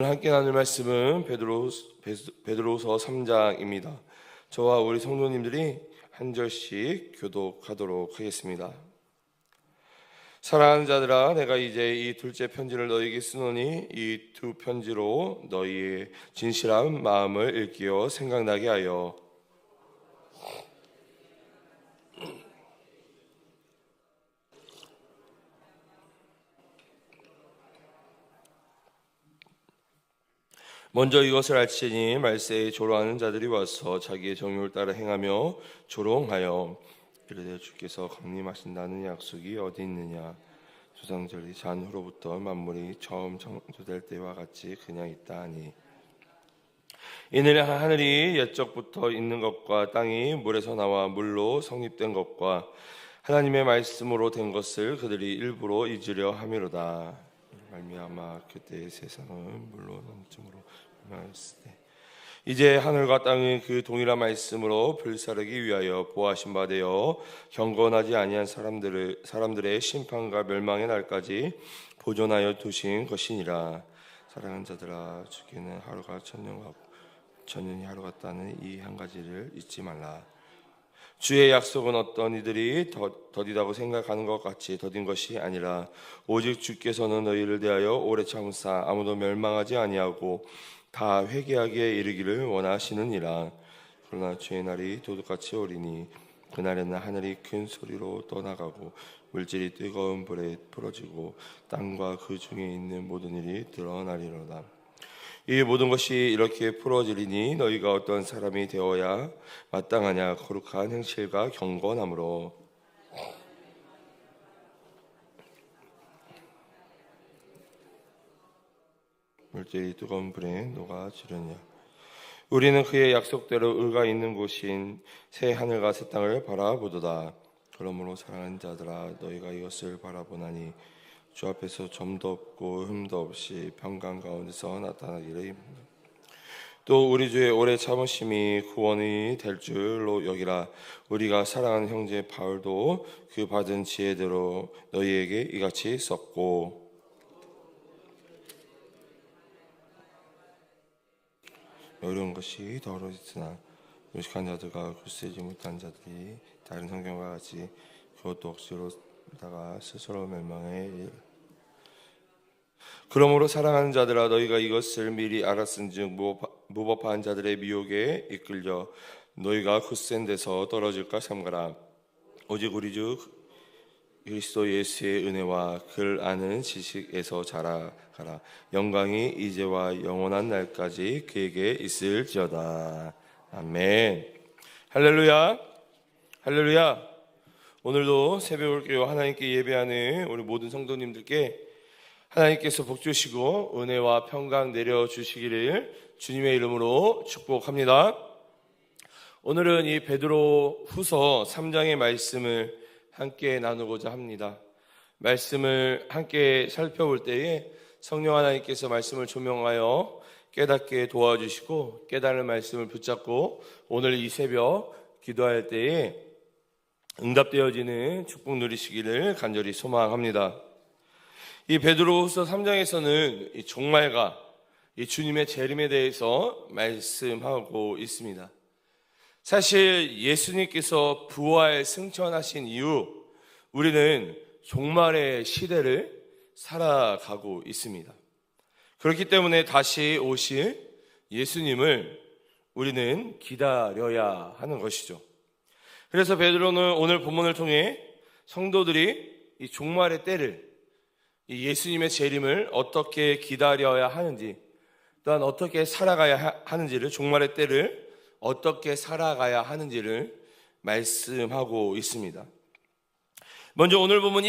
함께 나눌 말씀은 베드로서 3장입니다. 저와 우리 성도님들이 한 절씩 교독하도록 하겠습니다. 사랑하는 자들아, 내가 이제 이 둘째 편지를 너희에게 쓰노니 이 두 편지로 너희의 진실한 마음을 일깨워 생각나게 하여 먼저 이것을 알지니 말세에 조롱하는 자들이 와서 자기의 정욕을 따라 행하며 조롱하여 이르되 주께서 강림하신다는 약속이 어디 있느냐. 조상절이 잔후로부터 만물이 처음 창조될 때와 같이 그냥 있다 하니 이는 하늘이 옛적부터 있는 것과 땅이 물에서 나와 물로 성립된 것과 하나님의 말씀으로 된 것을 그들이 일부러 잊으려 함이로다. 말미암아 그때의 세상은 물로 넘침으로 멸망했을 때 이제 하늘과 땅은 그 동일한 말씀으로 불사르기 위하여 보아하신 바 되어 경건하지 아니한 사람들의 심판과 멸망의 날까지 보존하여 두신 것이니라. 사랑하는 자들아, 주께는 하루가 천년 같고 천년이 하루 같다는 이 한 가지를 잊지 말라. 주의 약속은 어떤 이들이 더디다고 생각하는 것 같이 더딘 것이 아니라 오직 주께서는 너희를 대하여 오래 참으사 아무도 멸망하지 아니하고 다 회개하게 이르기를 원하시느니라. 그러나 주의 날이 도둑같이 오리니 그날에는 하늘이 큰 소리로 떠나가고 물질이 뜨거운 불에 풀어지고 땅과 그 중에 있는 모든 일이 드러나리로다. 이 모든 것이 이렇게 풀어지리니 너희가 어떤 사람이 되어야 마땅하냐. 거룩한 행실과 경건함으로 물질이 뜨거운 불에 녹아지려냐. 우리는 그의 약속대로 의가 있는 곳인 새 하늘과 새 땅을 바라보도다. 그러므로 사랑하는 자들아, 너희가 이것을 바라보나니 주 앞에서 점도 없고 흠도 없이 평강 가운데서 나타나기를 힘입니다. 또 우리 주의 오래 참으심이 구원이 될 줄로 여기라. 우리가 사랑하는 형제 바울도 그 받은 지혜대로 너희에게 이같이 썼고 어려운 것이 더러웠으나 무식한 자들과 굳세지 못한 자들이 다른 성경과 같이 그것도 억지로 다가 스스로 멸망해. 그러므로 사랑하는 자들아, 너희가 이것을 미리 알았은즉 무법한 자들의 미혹에 이끌려 너희가 굳센 데서 떨어질까 삼가라. 오직 우리 주 그리스도 예수의 은혜와 그를 아는 지식에서 자라가라. 영광이 이제와 영원한 날까지 그에게 있을지어다. 아멘. 할렐루야. 할렐루야. 오늘도 새벽을 깨워 하나님께 예배하는 우리 모든 성도님들께 하나님께서 복 주시고 은혜와 평강 내려주시기를 주님의 이름으로 축복합니다. 오늘은 이 베드로 후서 3장의 말씀을 함께 나누고자 합니다. 말씀을 함께 살펴볼 때에 성령 하나님께서 말씀을 조명하여 깨닫게 도와주시고 깨달은 말씀을 붙잡고 오늘 이 새벽 기도할 때에 응답되어지는 축복 누리시기를 간절히 소망합니다. 이 베드로후서 3장에서는 이 종말과 이 주님의 재림에 대해서 말씀하고 있습니다. 사실 예수님께서 부활 승천하신 이후 우리는 종말의 시대를 살아가고 있습니다. 그렇기 때문에 다시 오실 예수님을 우리는 기다려야 하는 것이죠. 그래서 베드로는 오늘 본문을 통해 성도들이 이 종말의 때를, 이 예수님의 재림을 어떻게 기다려야 하는지, 또한 어떻게 살아가야 하는지를, 종말의 때를 어떻게 살아가야 하는지를 말씀하고 있습니다. 먼저 오늘 본문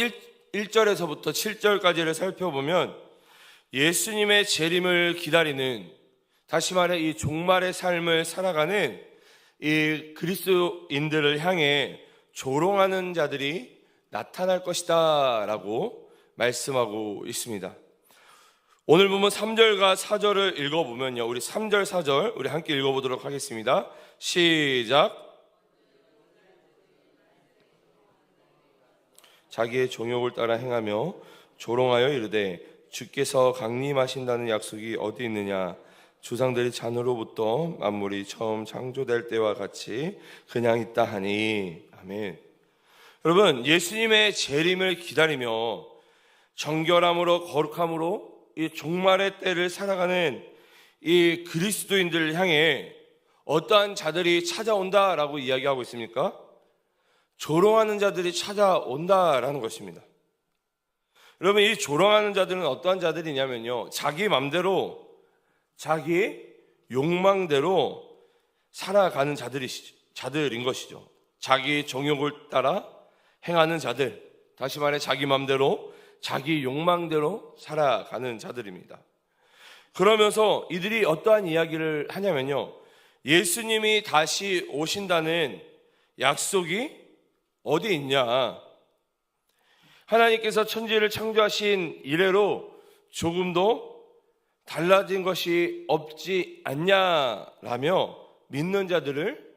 1절에서부터 7절까지를 살펴보면 예수님의 재림을 기다리는, 다시 말해 이 종말의 삶을 살아가는 이 그리스도인들을 향해 조롱하는 자들이 나타날 것이다 라고 말씀하고 있습니다. 오늘 보면 3절과 4절을 읽어보면요, 우리 3절 4절 우리 함께 읽어보도록 하겠습니다. 시작. 자기의 정욕을 따라 행하며 조롱하여 이르되 주께서 강림하신다는 약속이 어디 있느냐? 조상들이 잔으로부터 만물이 처음 창조될 때와 같이 그냥 있다 하니. 아멘. 여러분, 예수님의 재림을 기다리며 정결함으로 거룩함으로 이 종말의 때를 살아가는 이 그리스도인들을 향해 어떠한 자들이 찾아온다라고 이야기하고 있습니까? 조롱하는 자들이 찾아온다라는 것입니다. 여러분, 이 조롱하는 자들은 어떠한 자들이냐면요, 자기 맘대로 자기 욕망대로 살아가는 자들인 것이죠. 자기 정욕을 따라 행하는 자들, 다시 말해 자기 맘대로 자기 욕망대로 살아가는 자들입니다. 그러면서 이들이 어떠한 이야기를 하냐면요, 예수님이 다시 오신다는 약속이 어디 있냐? 하나님께서 천지를 창조하신 이래로 조금도 달라진 것이 없지 않냐라며 믿는 자들을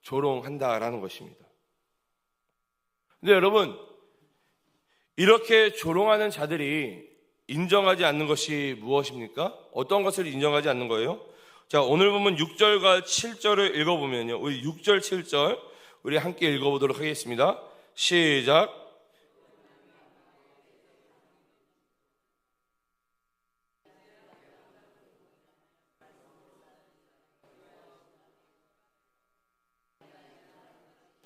조롱한다라는 것입니다. 근데 여러분, 이렇게 조롱하는 자들이 인정하지 않는 것이 무엇입니까? 어떤 것을 인정하지 않는 거예요? 자, 오늘 보면 6절과 7절을 읽어보면요, 우리 6절, 7절 우리 함께 읽어보도록 하겠습니다. 시작.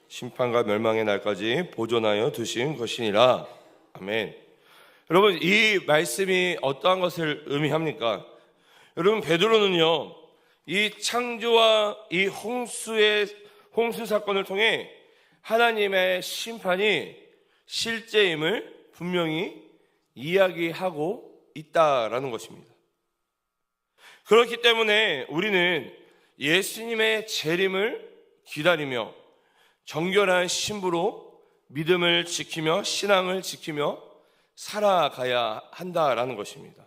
심판과 멸망의 날까지 보존하여 두신 것이니라. 아멘. 여러분, 이 말씀이 어떠한 것을 의미합니까? 여러분, 베드로는요, 이 창조와 이 홍수 사건을 통해 하나님의 심판이 실제임을 분명히 이야기하고 있다라는 것입니다. 그렇기 때문에 우리는 예수님의 재림을 기다리며 정결한 신부로 믿음을 지키며 신앙을 지키며 살아가야 한다라는 것입니다.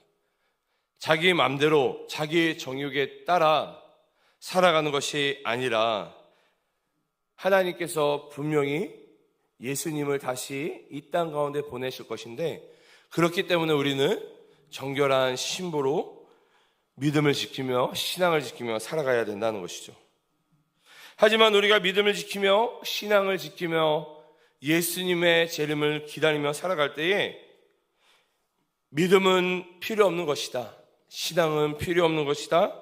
자기 마음대로 자기 정욕에 따라 살아가는 것이 아니라 하나님께서 분명히 예수님을 다시 이 땅 가운데 보내실 것인데, 그렇기 때문에 우리는 정결한 신부로 믿음을 지키며 신앙을 지키며 살아가야 된다는 것이죠. 하지만 우리가 믿음을 지키며 신앙을 지키며 예수님의 재림을 기다리며 살아갈 때에 믿음은 필요 없는 것이다, 신앙은 필요 없는 것이다,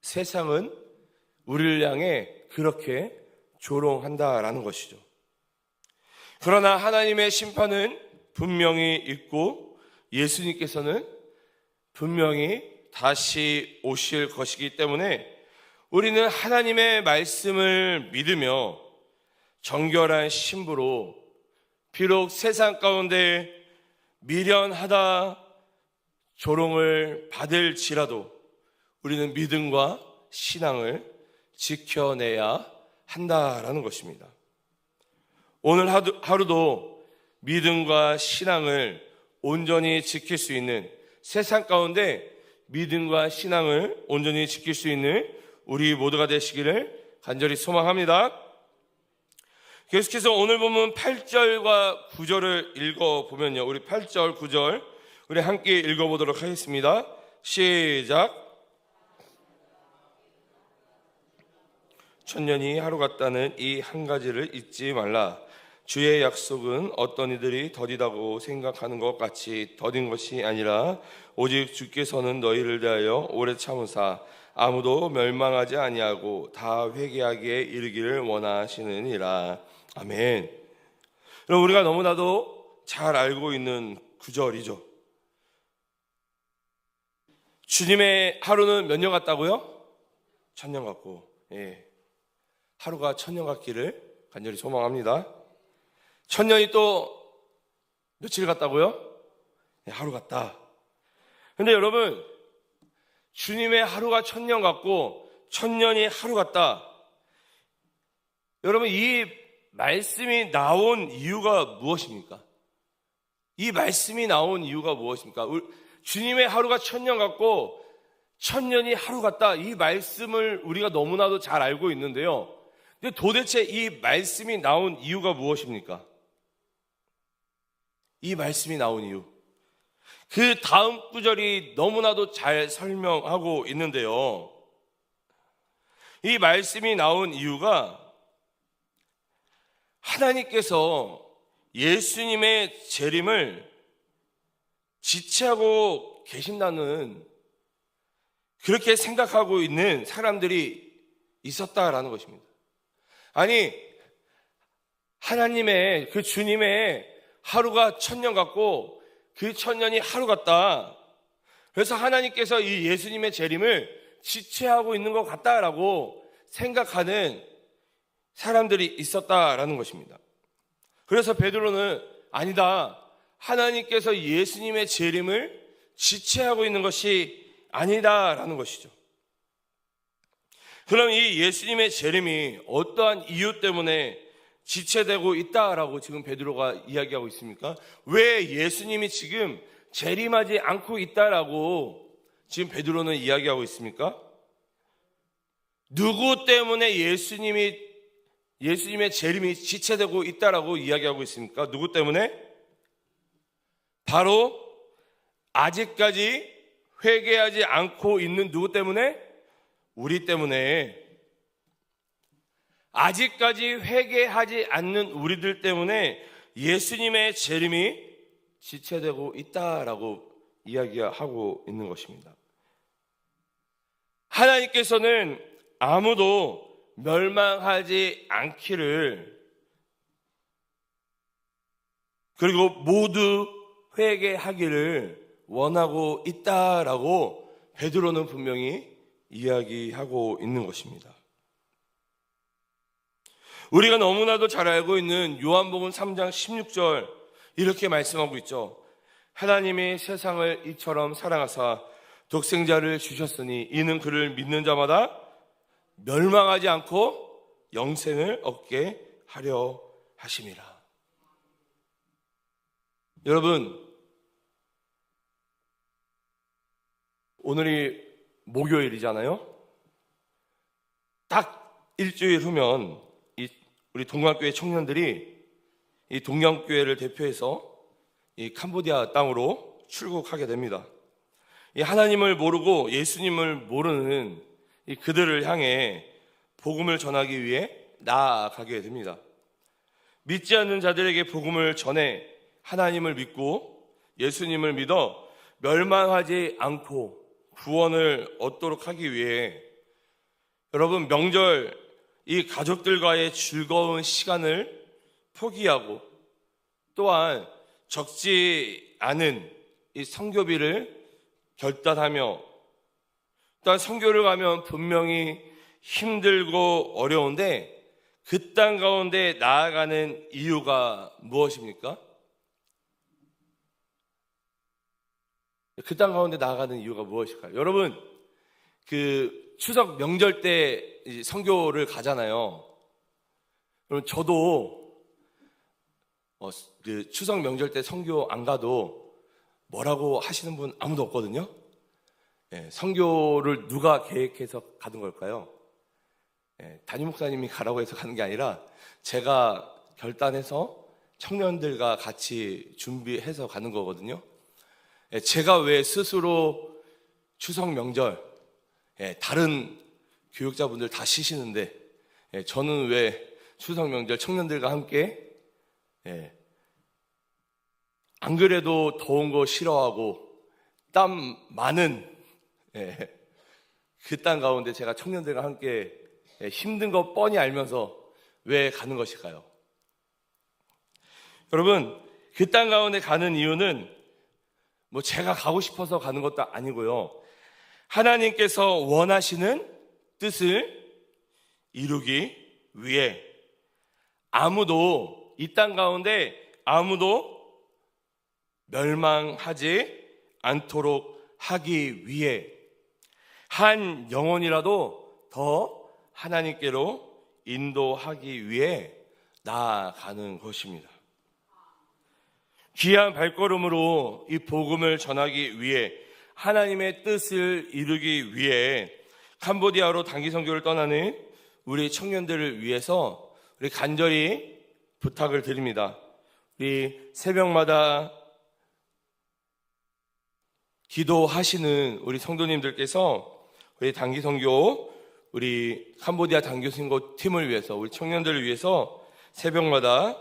세상은 우리를 향해 그렇게 조롱한다라는 것이죠. 그러나 하나님의 심판은 분명히 있고 예수님께서는 분명히 다시 오실 것이기 때문에 우리는 하나님의 말씀을 믿으며 정결한 신부로, 비록 세상 가운데 미련하다 조롱을 받을지라도 우리는 믿음과 신앙을 지켜내야 한다라는 것입니다. 오늘 하루도 믿음과 신앙을 온전히 지킬 수 있는, 세상 가운데 믿음과 신앙을 온전히 지킬 수 있는 우리 모두가 되시기를 간절히 소망합니다. 계속해서 오늘 보면 8절과 9절을 읽어보면요, 우리 8절, 9절 우리 함께 읽어보도록 하겠습니다. 시작. 천년이 하루 같다는 이 한 가지를 잊지 말라. 주의 약속은 어떤 이들이 더디다고 생각하는 것 같이 더딘 것이 아니라 오직 주께서는 너희를 대하여 오래 참으사 아무도 멸망하지 아니하고 다 회개하기에 이르기를 원하시느니라. 아멘. 그럼 우리가 너무나도 잘 알고 있는 구절이죠. 주님의 하루는 몇 년 같다고요? 1000년 같고, 예, 하루가 1000년 같기를 간절히 소망합니다. 1000년이 또 며칠 같다고요? 예, 하루 같다. 근데 여러분, 주님의 하루가 1000년 같고 1000년이 하루 같다. 여러분, 이 말씀이 나온 이유가 무엇입니까? 이 말씀이 나온 이유가 무엇입니까? 주님의 하루가 1000년 같고 1000년이 하루 같다. 이 말씀을 우리가 너무나도 잘 알고 있는데요. 근데 도대체 이 말씀이 나온 이유가 무엇입니까? 이 말씀이 나온 이유. 그 다음 구절이 너무나도 잘 설명하고 있는데요. 이 말씀이 나온 이유가 하나님께서 예수님의 재림을 지체하고 계신다는 그렇게 생각하고 있는 사람들이 있었다라는 것입니다. 아니, 하나님의 그 주님의 하루가 1000년 같고 그 1000년이 하루 같다. 그래서 하나님께서 이 예수님의 재림을 지체하고 있는 것 같다라고 생각하는 사람들이 있었다라는 것입니다. 그래서 베드로는 아니다. 하나님께서 예수님의 재림을 지체하고 있는 것이 아니다라는 것이죠. 그럼 이 예수님의 재림이 어떠한 이유 때문에 지체되고 있다라고 지금 베드로가 이야기하고 있습니까? 왜 예수님이 지금 재림하지 않고 있다라고 지금 베드로는 이야기하고 있습니까? 누구 때문에 예수님의 재림이 지체되고 있다라고 이야기하고 있습니까? 누구 때문에? 바로 아직까지 회개하지 않고 있는 누구 때문에? 우리 때문에. 아직까지 회개하지 않는 우리들 때문에 예수님의 재림이 지체되고 있다라고 이야기하고 있는 것입니다. 하나님께서는 아무도 멸망하지 않기를, 그리고 모두 회개하기를 원하고 있다라고 베드로는 분명히 이야기하고 있는 것입니다. 우리가 너무나도 잘 알고 있는 요한복음 3장 16절 이렇게 말씀하고 있죠. 하나님이 세상을 이처럼 사랑하사 독생자를 주셨으니 이는 그를 믿는 자마다 멸망하지 않고 영생을 얻게 하려 하심이라. 여러분, 오늘이 목요일이잖아요. 딱 일주일 후면 우리 동양교회 청년들이 이 동양교회를 대표해서 이 캄보디아 땅으로 출국하게 됩니다. 이 하나님을 모르고 예수님을 모르는 이 그들을 향해 복음을 전하기 위해 나아가게 됩니다. 믿지 않는 자들에게 복음을 전해 하나님을 믿고 예수님을 믿어 멸망하지 않고 구원을 얻도록 하기 위해 여러분, 명절 이 가족들과의 즐거운 시간을 포기하고 또한 적지 않은 이 선교비를 결단하며, 또한 선교를 가면 분명히 힘들고 어려운데 그 땅 가운데 나아가는 이유가 무엇입니까? 그 땅 가운데 나아가는 이유가 무엇일까요? 여러분, 그 추석 명절 때 선교를 가잖아요. 그럼 저도 그 추석 명절 때 선교 안 가도 뭐라고 하시는 분 아무도 없거든요. 선교를 누가 계획해서 가는 걸까요? 담임 목사님이 가라고 해서 가는 게 아니라 제가 결단해서 청년들과 같이 준비해서 가는 거거든요. 제가 왜 스스로 추석 명절 다른 교육자분들 다 쉬시는데 저는 왜 추석 명절 청년들과 함께 안 그래도 더운 거 싫어하고 땀 많은 그 땅 가운데 제가 청년들과 함께 힘든 거 뻔히 알면서 왜 가는 것일까요? 여러분, 그 땅 가운데 가는 이유는 뭐 제가 가고 싶어서 가는 것도 아니고요. 하나님께서 원하시는 뜻을 이루기 위해 아무도, 이 땅 가운데 아무도 멸망하지 않도록 하기 위해 한 영혼이라도 더 하나님께로 인도하기 위해 나아가는 것입니다. 귀한 발걸음으로 이 복음을 전하기 위해 하나님의 뜻을 이루기 위해 캄보디아로 단기 선교를 떠나는 우리 청년들을 위해서 우리 간절히 부탁을 드립니다. 우리 새벽마다 기도하시는 우리 성도님들께서 우리 단기 선교, 우리 캄보디아 단기 선교 팀을 위해서, 우리 청년들을 위해서 새벽마다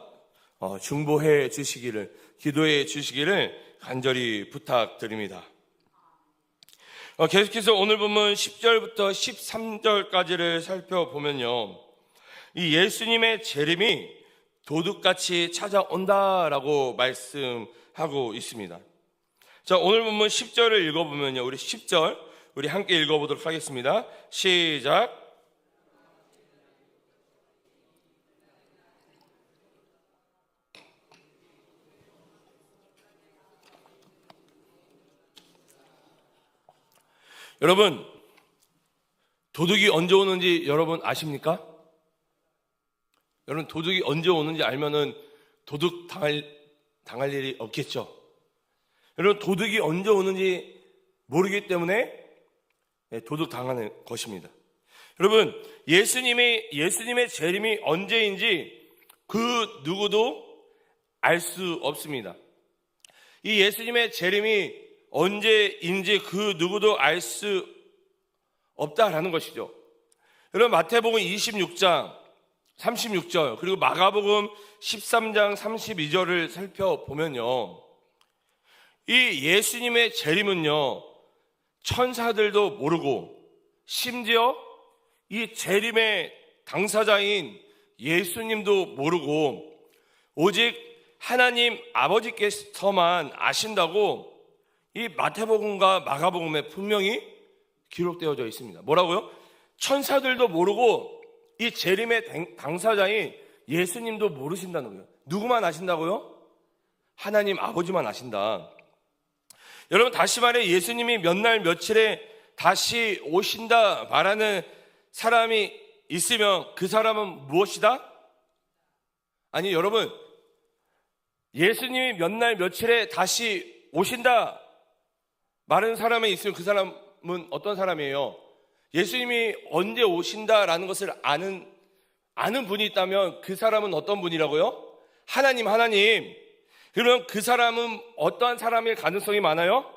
중보해 주시기를, 기도해 주시기를 간절히 부탁드립니다. 계속해서 오늘 본문 10절부터 13절까지를 살펴보면요, 이 예수님의 재림이 도둑같이 찾아온다라고 말씀하고 있습니다. 자, 오늘 본문 10절을 읽어보면요, 우리 10절 우리 함께 읽어보도록 하겠습니다. 시작. 여러분, 도둑이 언제 오는지 여러분 아십니까? 여러분, 도둑이 언제 오는지 알면은 도둑 당할 일이 없겠죠. 여러분, 도둑이 언제 오는지 모르기 때문에 도둑 당하는 것입니다. 여러분, 예수님의 재림이 언제인지 그 누구도 알 수 없습니다. 이 예수님의 재림이 언제인지 그 누구도 알 수 없다라는 것이죠. 여러분, 마태복음 26장 36절 그리고 마가복음 13장 32절을 살펴보면요, 이 예수님의 재림은요, 천사들도 모르고 심지어 이 재림의 당사자인 예수님도 모르고 오직 하나님 아버지께서만 아신다고 이 마태복음과 마가복음에 분명히 기록되어져 있습니다. 뭐라고요? 천사들도 모르고 이 재림의 당사자인 예수님도 모르신다는 거예요. 누구만 아신다고요? 하나님 아버지만 아신다. 여러분, 다시 말해 예수님이 몇 날 며칠에 다시 오신다 말하는 사람이 있으면 그 사람은 무엇이다? 아니, 여러분, 예수님이 몇 날 며칠에 다시 오신다 말하는 사람이 있으면 그 사람은 어떤 사람이에요? 예수님이 언제 오신다라는 것을 아는 분이 있다면 그 사람은 어떤 분이라고요? 하나님. 그러면 그 사람은 어떠한 사람일 가능성이 많아요?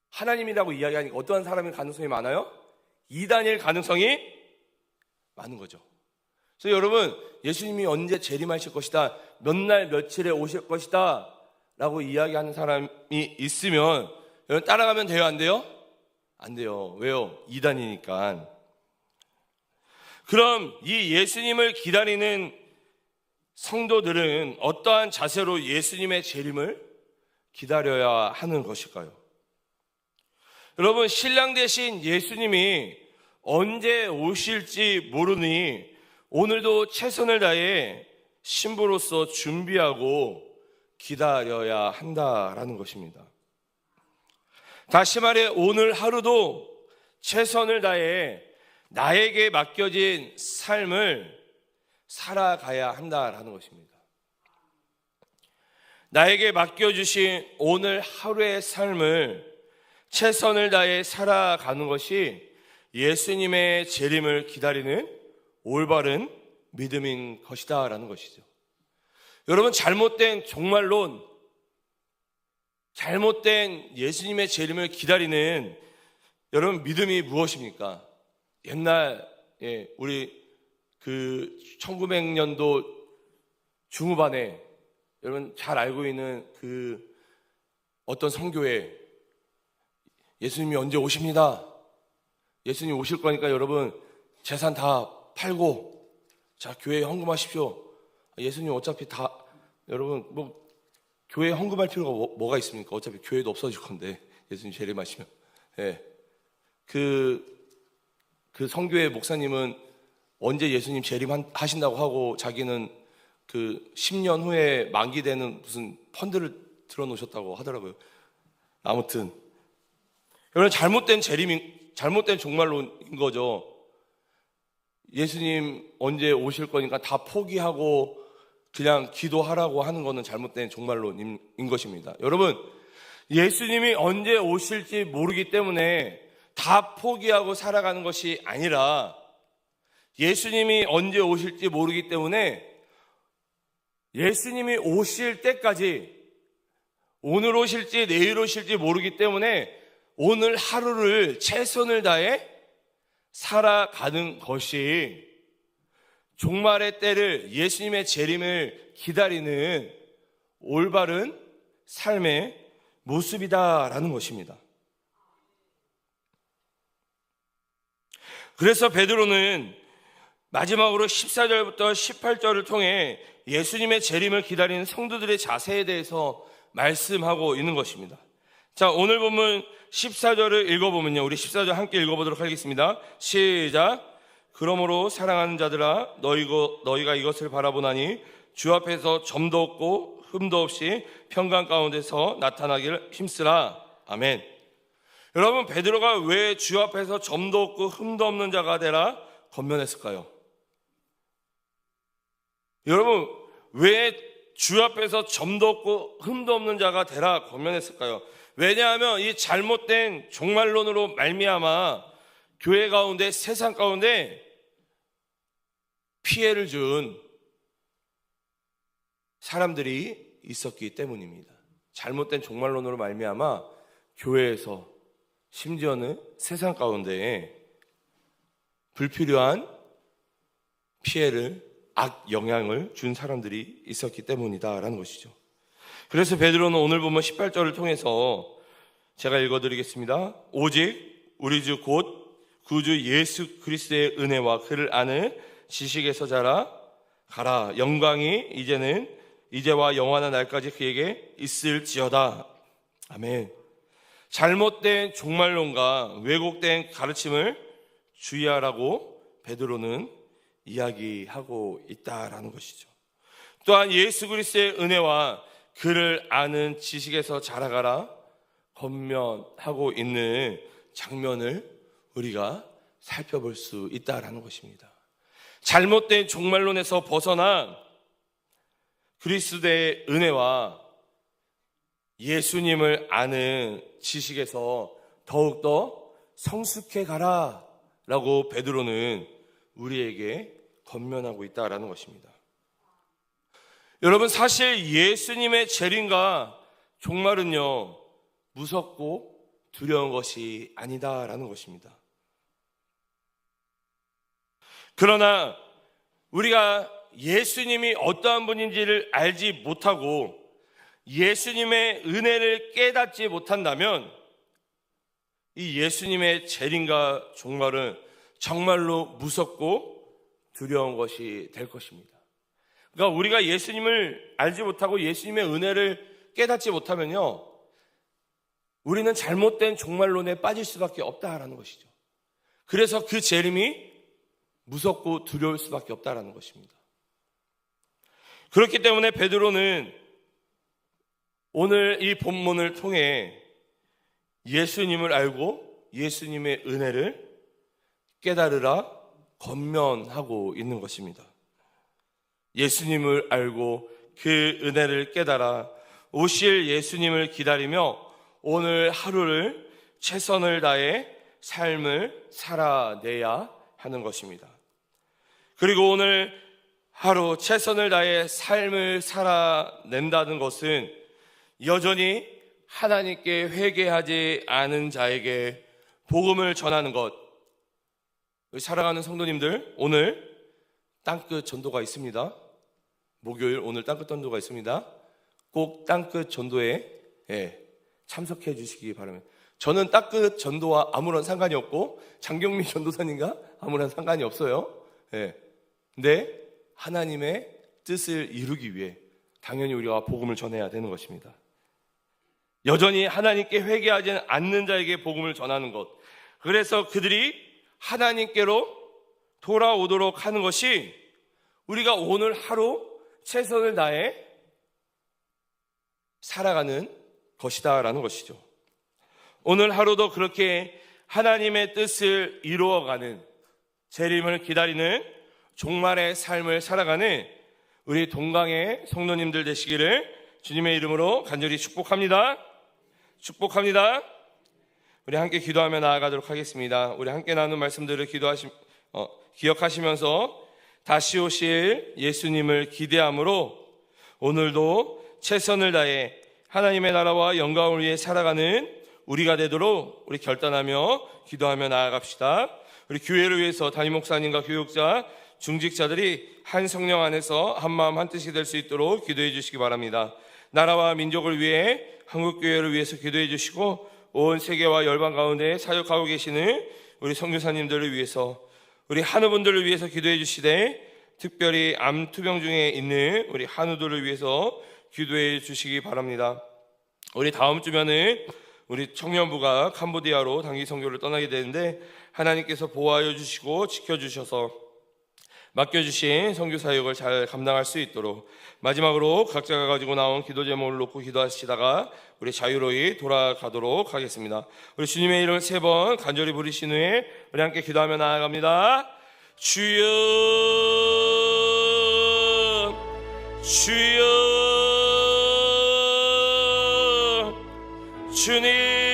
하나님이라고 이야기하니까 어떠한 사람일 가능성이 많아요? 이단일 가능성이 많은 거죠. 그래서 여러분, 예수님이 언제 재림하실 것이다, 몇 날 며칠에 오실 것이다 라고 이야기하는 사람이 있으면 여러분, 따라가면 돼요, 안 돼요? 안 돼요. 왜요? 이단이니까. 그럼 이 예수님을 기다리는 성도들은 어떠한 자세로 예수님의 재림을 기다려야 하는 것일까요? 여러분, 신랑 되신 예수님이 언제 오실지 모르니 오늘도 최선을 다해 신부로서 준비하고 기다려야 한다라는 것입니다. 다시 말해 오늘 하루도 최선을 다해 나에게 맡겨진 삶을 살아가야 한다라는 것입니다. 나에게 맡겨주신 오늘 하루의 삶을 최선을 다해 살아가는 것이 예수님의 재림을 기다리는 올바른 믿음인 것이다 라는 것이죠. 여러분, 잘못된 종말론, 잘못된 예수님의 재림을 기다리는 여러분 믿음이 무엇입니까? 옛날 우리 1900년도 중후반에 여러분 잘 알고 있는 어떤 선교회, 예수님이 언제 오십니다. 예수님 오실 거니까 여러분 재산 다 팔고 자 교회에 헌금하십시오. 예수님 어차피 다 여러분 교회에 헌금할 필요가 뭐가 있습니까? 어차피 교회도 없어질 건데 예수님 재림하시면. 그 성교회 목사님은 언제 예수님 재림하신다고 하고 자기는 10년 후에 만기되는 무슨 펀드를 들어놓으셨다고 하더라고요. 아무튼 여러분, 잘못된 종말론인 거죠. 예수님 언제 오실 거니까 다 포기하고 그냥 기도하라고 하는 거는 잘못된 종말론인 것입니다. 여러분, 예수님이 언제 오실지 모르기 때문에 다 포기하고 살아가는 것이 아니라 예수님이 언제 오실지 모르기 때문에 예수님이 오실 때까지 오늘 오실지 내일 오실지 모르기 때문에 오늘 하루를 최선을 다해 살아가는 것이 종말의 때를, 예수님의 재림을 기다리는 올바른 삶의 모습이다라는 것입니다. 그래서 베드로는 마지막으로 14절부터 18절을 통해 예수님의 재림을 기다리는 성도들의 자세에 대해서 말씀하고 있는 것입니다. 자, 오늘 본문 14절을 읽어보면요, 우리 14절 함께 읽어보도록 하겠습니다. 시작. 그러므로 사랑하는 자들아, 너희가 이것을 바라보나니 주 앞에서 점도 없고 흠도 없이 평강 가운데서 나타나기를 힘쓰라. 아멘. 여러분, 베드로가 왜 주 앞에서 점도 없고 흠도 없는 자가 되라 권면했을까요? 여러분, 왜 주 앞에서 점도 없고 흠도 없는 자가 되라 권면했을까요? 왜냐하면 이 잘못된 종말론으로 말미암아 교회 가운데, 세상 가운데 피해를 준 사람들이 있었기 때문입니다. 잘못된 종말론으로 말미암아 교회에서, 심지어는 세상 가운데에 불필요한 피해를, 악 영향을 준 사람들이 있었기 때문이다라는 것이죠. 그래서 베드로는 오늘 보면 18절을 통해서 제가 읽어드리겠습니다. 오직 우리 주 곧 구주 예수 그리스도의 은혜와 그를 아는 지식에서 가라. 영광이 이제와 영원한 날까지 그에게 있을지어다. 아멘. 잘못된 종말론과 왜곡된 가르침을 주의하라고 베드로는 이야기하고 있다라는 것이죠. 또한 예수 그리스도의 은혜와 그를 아는 지식에서 자라가라 권면하고 있는 장면을 우리가 살펴볼 수 있다라는 것입니다. 잘못된 종말론에서 벗어나 그리스도의 은혜와 예수님을 아는 지식에서 더욱더 성숙해 가라 라고 베드로는 우리에게 권면하고 있다라는 것입니다. 여러분, 사실 예수님의 재림과 종말은요, 무섭고 두려운 것이 아니다라는 것입니다. 그러나 우리가 예수님이 어떠한 분인지를 알지 못하고 예수님의 은혜를 깨닫지 못한다면 이 예수님의 재림과 종말은 정말로 무섭고 두려운 것이 될 것입니다. 그러니까 우리가 예수님을 알지 못하고 예수님의 은혜를 깨닫지 못하면요, 우리는 잘못된 종말론에 빠질 수밖에 없다라는 것이죠. 그래서 그 재림이 무섭고 두려울 수밖에 없다라는 것입니다. 그렇기 때문에 베드로는 오늘 이 본문을 통해 예수님을 알고 예수님의 은혜를 깨달으라 권면하고 있는 것입니다. 예수님을 알고 그 은혜를 깨달아 오실 예수님을 기다리며 오늘 하루를 최선을 다해 삶을 살아내야 하는 것입니다. 그리고 오늘 하루 최선을 다해 삶을 살아낸다는 것은 여전히 하나님께 회개하지 않은 자에게 복음을 전하는 것. 사랑하는 성도님들, 오늘 땅끝 전도가 있습니다. 목요일 오늘 땅끝 전도가 있습니다. 꼭 땅끝 전도에 참석해 주시기 바랍니다. 저는 땅끝 전도와 아무런 상관이 없고 장경민 전도사님과 아무런 상관이 없어요. 근데 하나님의 뜻을 이루기 위해 당연히 우리가 복음을 전해야 되는 것입니다. 여전히 하나님께 회개하지 않는 자에게 복음을 전하는 것. 그래서 그들이 하나님께로 돌아오도록 하는 것이 우리가 오늘 하루 최선을 다해 살아가는 것이다라는 것이죠. 오늘 하루도 그렇게 하나님의 뜻을 이루어가는, 재림을 기다리는 종말의 삶을 살아가는 우리 동강의 성도님들 되시기를 주님의 이름으로 간절히 축복합니다. 축복합니다. 우리 함께 기도하며 나아가도록 하겠습니다. 우리 함께 나눈 말씀들을 기억하시면서 다시 오실 예수님을 기대함으로 오늘도 최선을 다해 하나님의 나라와 영광을 위해 살아가는 우리가 되도록 우리 결단하며 기도하며 나아갑시다. 우리 교회를 위해서 담임 목사님과 교육자, 중직자들이 한 성령 안에서 한 마음 한 뜻이 될 수 있도록 기도해 주시기 바랍니다. 나라와 민족을 위해, 한국교회를 위해서 기도해 주시고, 온 세계와 열방 가운데 사역하고 계시는 우리 선교사님들을 위해서, 우리 한우분들을 위해서 기도해 주시되, 특별히 암 투병 중에 있는 우리 한우들을 위해서 기도해 주시기 바랍니다. 우리 다음 주면은 우리 청년부가 캄보디아로 단기 선교를 떠나게 되는데, 하나님께서 보호하여 주시고 지켜주셔서 맡겨주신 선교 사역을 잘 감당할 수 있도록, 마지막으로 각자가 가지고 나온 기도 제목을 놓고 기도하시다가 우리 자유로이 돌아가도록 하겠습니다. 우리 주님의 이름을 3번 간절히 부르신 후에 우리 함께 기도하며 나아갑니다. 주여, 주여, 주님